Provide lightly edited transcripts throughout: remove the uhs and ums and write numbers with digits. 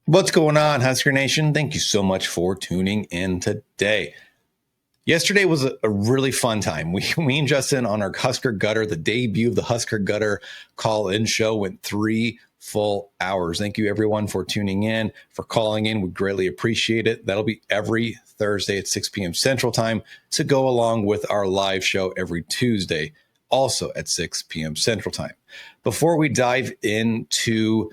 What's going on, Husker Nation? Thank you so much for tuning in today. Yesterday was a really fun time. We and Justin on our Husker Gutter, the debut of the Husker Gutter call-in show, went 3 full hours. Thank you, everyone, for tuning in, for calling in. We greatly appreciate it. That'll be every Thursday at 6 p.m. Central Time to go along with our live show every Tuesday, also at 6 p.m. Central Time. Before we dive into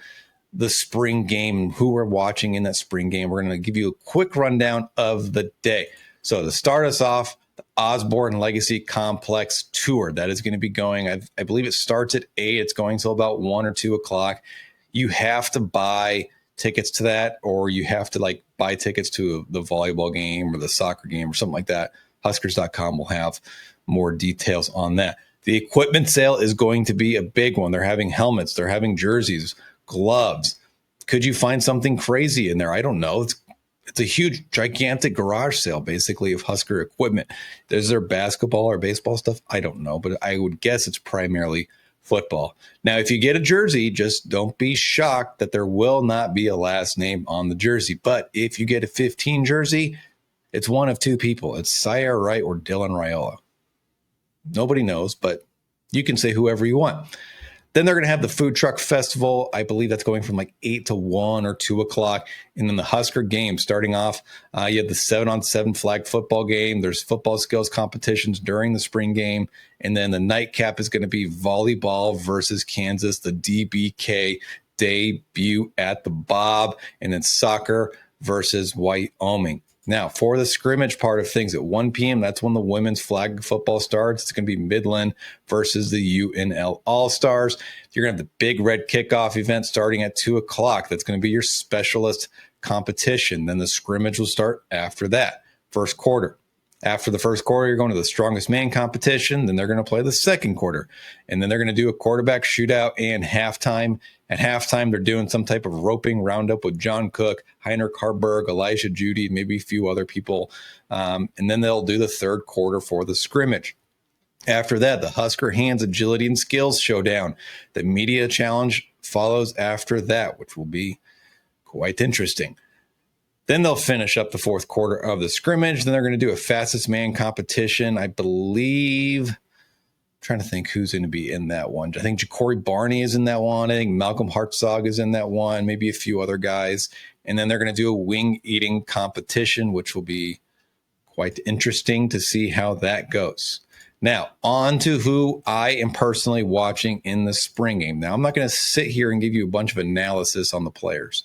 the spring game, who we're watching in that spring game, we're going to give you a quick rundown of the day. So to start us off, the Osborne Legacy Complex Tour that is going to be going, I believe it starts at 8. It's going till about 1 or 2 o'clock. You have to buy tickets to that, or you have to buy tickets to the volleyball game or the soccer game or something like that. Huskers.com will have more details on that. The equipment sale is going to be a big one. They're having helmets. They're having jerseys, gloves. Could you find something crazy in there? I don't know. It's a huge, gigantic garage sale, basically, of Husker equipment. Is there basketball or baseball stuff? I don't know, but I would guess it's primarily football. Now, if you get a jersey, just don't be shocked that there will not be a last name on the jersey. But if you get a 15 jersey, it's one of two people. It's Sire Wright or Dylan Raiola. Nobody knows, but you can say whoever you want. Then they're going to have the food truck festival. I believe that's going from 8 to 1 or 2 o'clock. And then the Husker game starting off. You have the 7-on-7 flag football game. There's football skills competitions during the spring game. And then the nightcap is going to be volleyball versus Kansas, the DBK debut at the Bob. And then soccer versus Wyoming. Now, for the scrimmage part of things at 1 p.m., that's when the women's flag football starts. It's going to be Midland versus the UNL All-Stars. You're going to have the big red kickoff event starting at 2 o'clock. That's going to be your specialist competition. Then the scrimmage will start after that, first quarter. After the first quarter, you're going to the strongest man competition. Then they're going to play the second quarter. And then they're going to do a quarterback shootout and halftime. At halftime, they're doing some type of roping roundup with John Cook, Heinrich Harburg, Elijah Judy, maybe a few other people. And then they'll do the third quarter for the scrimmage. After that, the Husker Hands Agility and Skills Showdown. The media challenge follows after that, which will be quite interesting. Then they'll finish up the fourth quarter of the scrimmage. Then they're going to do a fastest man competition. I believe, I'm trying to think who's going to be in that one. I think Ja'Cory Barney is in that one. I think Malcolm Hartzog is in that one. Maybe a few other guys. And then they're going to do a wing eating competition, which will be quite interesting to see how that goes. Now, on to who I am personally watching in the spring game. Now, I'm not going to sit here and give you a bunch of analysis on the players.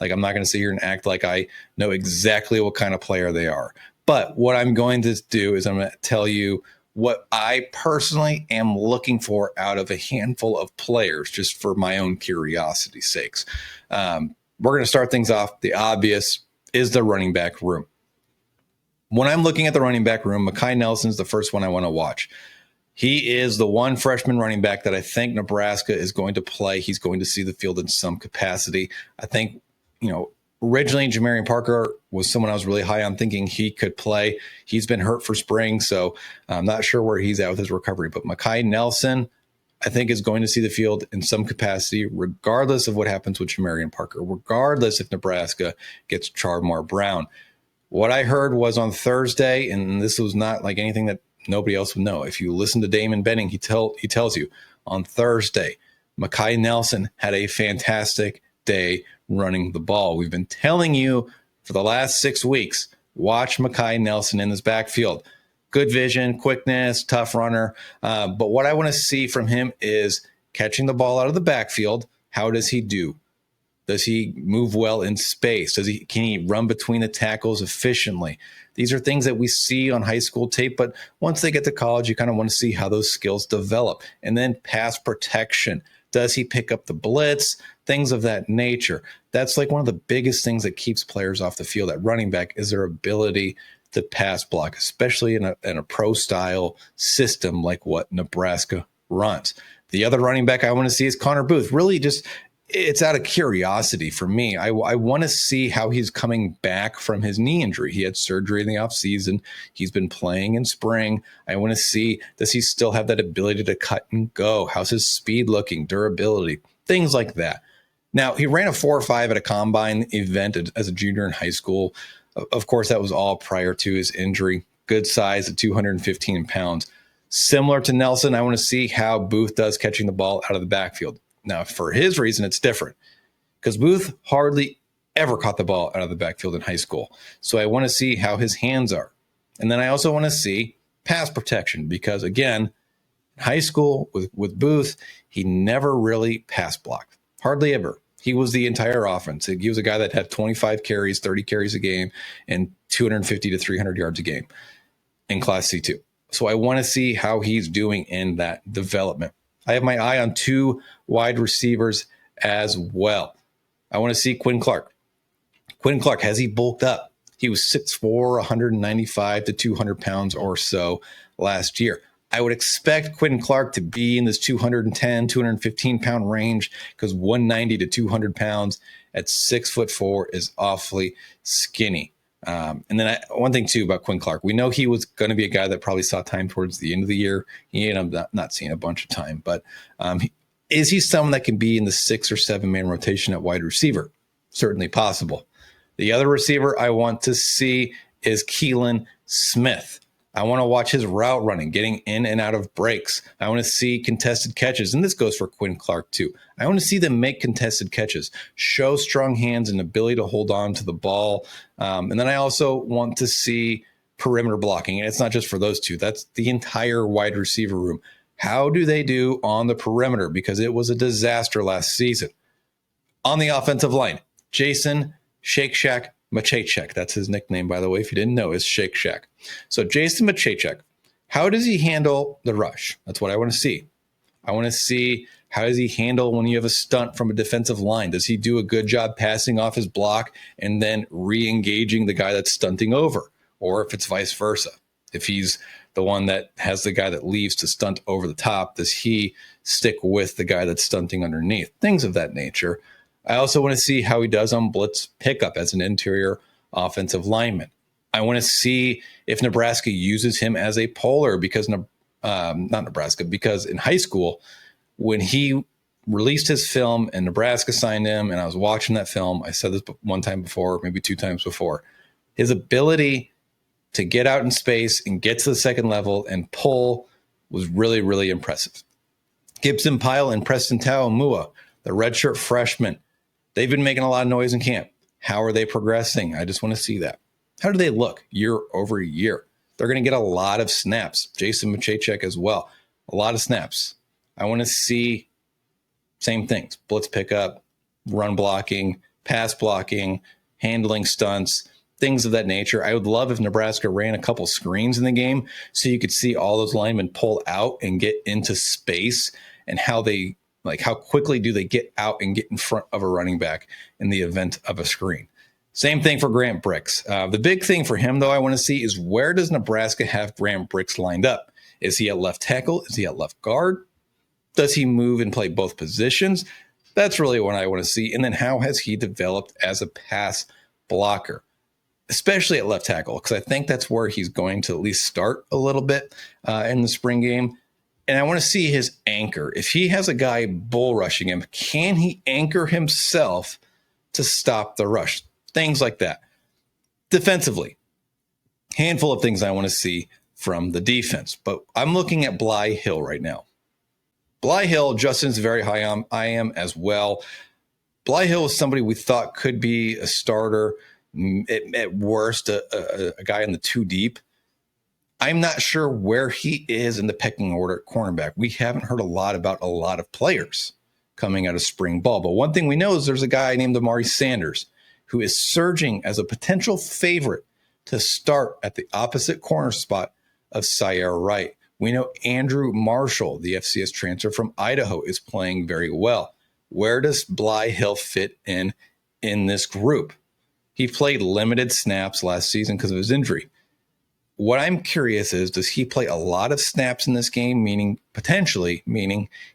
I'm not going to sit here and act like I know exactly what kind of player they are. But what I'm going to do is I'm going to tell you what I personally am looking for out of a handful of players, just for my own curiosity's sakes. We're going to start things off. The obvious is the running back room. When I'm looking at the running back room, Mekhi Nelson's the first one I want to watch. He is the one freshman running back that I think Nebraska is going to play. He's going to see the field in some capacity. I think, originally Jamarian Parker was someone I was really high on, thinking he could play. He's been hurt for spring, so I'm not sure where he's at with his recovery. But Mekhi Nelson, I think, is going to see the field in some capacity, regardless of what happens with Jamarian Parker, regardless if Nebraska gets Charmar Brown. What I heard was on Thursday, and this was not like anything that nobody else would know. If you listen to Damon Benning, he tells you on Thursday, Mekhi Nelson had a fantastic day running the ball. We've been telling you for the last 6 weeks, watch Mekhi Nelson in this backfield. Good vision, quickness, tough runner. But what I want to see from him is catching the ball out of the backfield. How does he do? Does he move well in space? Can he run between the tackles efficiently? These are things that we see on high school tape, but once they get to college, you kind of want to see how those skills develop. And then pass protection. Does he pick up the blitz? Things of that nature. That's one of the biggest things that keeps players off the field at running back is their ability to pass block, especially in a pro-style system like what Nebraska runs. The other running back I want to see is Connor Booth. Really just, it's out of curiosity for me. I want to see how he's coming back from his knee injury. He had surgery in the offseason. He's been playing in spring. I want to see, does he still have that ability to cut and go? How's his speed looking, durability, things like that. Now, he ran a 4.5 at a combine event as a junior in high school. Of course, that was all prior to his injury. Good size at 215 pounds. Similar to Nelson, I want to see how Booth does catching the ball out of the backfield. Now, for his reason, it's different because Booth hardly ever caught the ball out of the backfield in high school. So I want to see how his hands are. And then I also want to see pass protection because, again, in high school with Booth, he never really pass blocked. Hardly ever. He was the entire offense. He was a guy that had 25 carries, 30 carries a game, and 250 to 300 yards a game in Class C2. So I want to see how he's doing in that development. I have my eye on 2 wide receivers as well. I want to see Quinn Clark. Quinn Clark, has he bulked up? He was 6'4", 195 to 200 pounds or so last year. I would expect Quinn Clark to be in this 210, 215 pound range because 190 to 200 pounds at 6'4" is awfully skinny. And then one thing too about Quinn Clark, we know he was going to be a guy that probably saw time towards the end of the year. He ended up not seeing a bunch of time, but is he someone that can be in the 6 or 7 man rotation at wide receiver? Certainly possible. The other receiver I want to see is Keelan Smith. I want to watch his route running, getting in and out of breaks. I want to see contested catches, and this goes for Quinn Clark too. I want to see them make contested catches, show strong hands and ability to hold on to the ball. And then I also want to see perimeter blocking, and it's not just for those 2. That's the entire wide receiver room. How do they do on the perimeter? Because it was a disaster last season. On the offensive line, Jason Shake Shack Machachek. That's his nickname, by the way, if you didn't know, is Shake Shack. So Jason Machachek, how does he handle the rush? That's what I want to see. I want to see how does he handle when you have a stunt from a defensive line? Does he do a good job passing off his block and then re-engaging the guy that's stunting over? Or if it's vice versa, if he's the one that has the guy that leaves to stunt over the top, does he stick with the guy that's stunting underneath? Things of that nature. I also want to see how he does on blitz pickup as an interior offensive lineman. I want to see if Nebraska uses him as a polar because because in high school, when he released his film and Nebraska signed him, and I was watching that film, I said this one time before, maybe 2 times before, his ability to get out in space and get to the second level and pull was really, really impressive. Gibson Pyle and Preston Taumua, the redshirt freshmen, they've been making a lot of noise in camp. How are they progressing? I just want to see that. How do they look year over year? They're going to get a lot of snaps. Jason Machachek as well. A lot of snaps. I want to see same things. Blitz pickup, run blocking, pass blocking, handling stunts, things of that nature. I would love if Nebraska ran a couple screens in the game so you could see all those linemen pull out and get into space and how quickly do they get out and get in front of a running back in the event of a screen. Same thing for Grant Bricks. The big thing for him, though, I want to see is where does Nebraska have Grant Bricks lined up? Is he at left tackle? Is he at left guard? Does he move and play both positions? That's really what I want to see. And then how has he developed as a pass blocker, especially at left tackle? Because I think that's where he's going to at least start a little bit in the spring game. And I want to see his anchor. If he has a guy bull rushing him, can he anchor himself to stop the rush? Things like that. Defensively, handful of things I want to see from the defense. But I'm looking at Bly Hill right now. Bly Hill, Justin's very high on. I am as well. Bly Hill is somebody we thought could be a starter, at worst, a guy in the 2 deep. I'm not sure where he is in the pecking order at cornerback. We haven't heard a lot about a lot of players coming out of spring ball. But one thing we know is there's a guy named Amari Sanders who is surging as a potential favorite to start at the opposite corner spot of Sierra Wright. We know Andrew Marshall, the FCS transfer from Idaho, is playing very well. Where does Bly Hill fit in this group? He played limited snaps last season because of his injury. What I'm curious is, does he play a lot of snaps in this game, meaning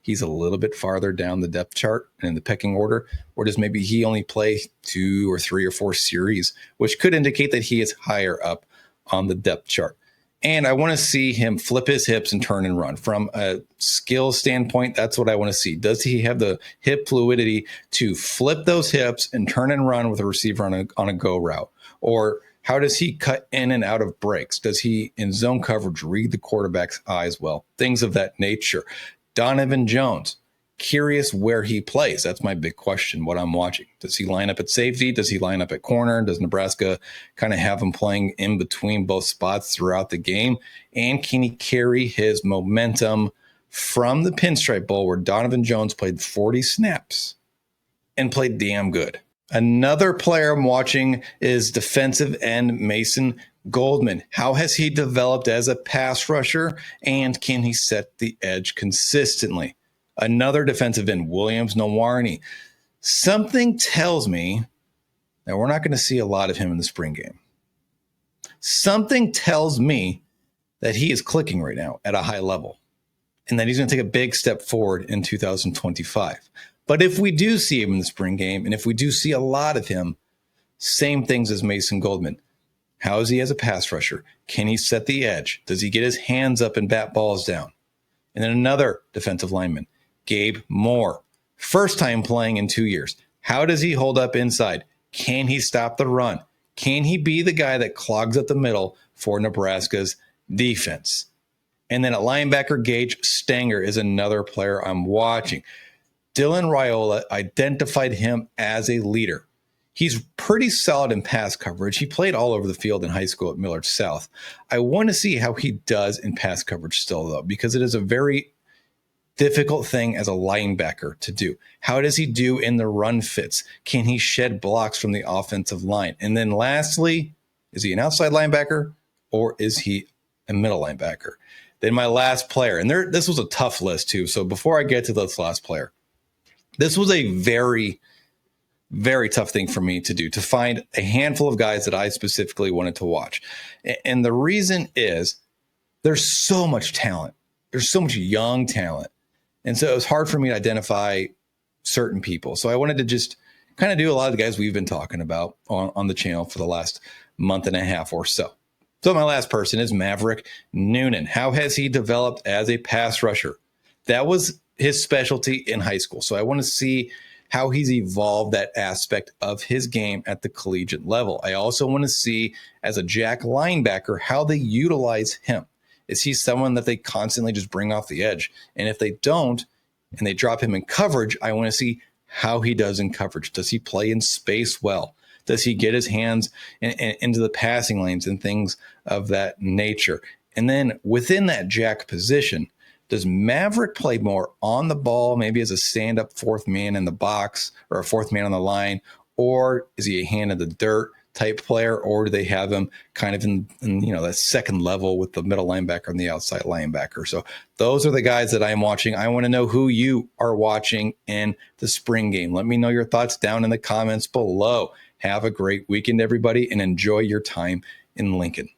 he's a little bit farther down the depth chart and in the pecking order, or does maybe he only play 2 or 3 or 4 series, which could indicate that he is higher up on the depth chart? And I want to see him flip his hips and turn and run. From a skill standpoint, that's what I want to see. Does he have the hip fluidity to flip those hips and turn and run with a receiver on a go route? Or how does he cut in and out of breaks? Does he, in zone coverage, read the quarterback's eyes well? Things of that nature. Donovan Jones, curious where he plays. That's my big question, what I'm watching. Does he line up at safety? Does he line up at corner? Does Nebraska kind of have him playing in between both spots throughout the game? And can he carry his momentum from the Pinstripe Bowl, where Donovan Jones played 40 snaps and played damn good? Another player I'm watching is defensive end Mason Goldman. How has he developed as a pass rusher, and can he set the edge consistently? Another defensive end, Williams Nwaneri. Something tells me that we're not going to see a lot of him in the spring game. Something tells me that he is clicking right now at a high level and that he's going to take a big step forward in 2025. But if we do see him in the spring game, and if we do see a lot of him, same things as Mason Goldman. How is he as a pass rusher? Can he set the edge? Does he get his hands up and bat balls down? And then another defensive lineman, Gabe Moore. First time playing in 2 years. How does he hold up inside? Can he stop the run? Can he be the guy that clogs up the middle for Nebraska's defense? And then at linebacker, Gage Stanger is another player I'm watching. Dylan Raiola identified him as a leader. He's pretty solid in pass coverage. He played all over the field in high school at Millard South. I want to see how he does in pass coverage still, though, because it is a very difficult thing as a linebacker to do. How does he do in the run fits? Can he shed blocks from the offensive line? And then lastly, is he an outside linebacker or is he a middle linebacker? Then my last player, and this was a tough list too. So before I get to this last player, this was a very, very tough thing for me to do, to find a handful of guys that I specifically wanted to watch. And the reason is there's so much talent. There's so much young talent. And so it was hard for me to identify certain people. So I wanted to just kind of do a lot of the guys we've been talking about on the channel for the last month and a half or so. So my last person is Maverick Noonan. How has he developed as a pass rusher? That was his specialty in high school. So I want to see how he's evolved that aspect of his game at the collegiate level. I also want to see, as a jack linebacker, how they utilize him. Is he someone that they constantly just bring off the edge? And if they don't, and they drop him in coverage, I want to see how he does in coverage. Does he play in space well? Does he get his hands into the passing lanes and things of that nature? And then within that jack position, does Maverick play more on the ball, maybe as a stand-up fourth man in the box or a fourth man on the line? Or is he a hand in the dirt type player? Or do they have him kind of in that second level with the middle linebacker and the outside linebacker? So those are the guys that I'm watching. I want to know who you are watching in the spring game. Let me know your thoughts down in the comments below. Have a great weekend, everybody, and enjoy your time in Lincoln.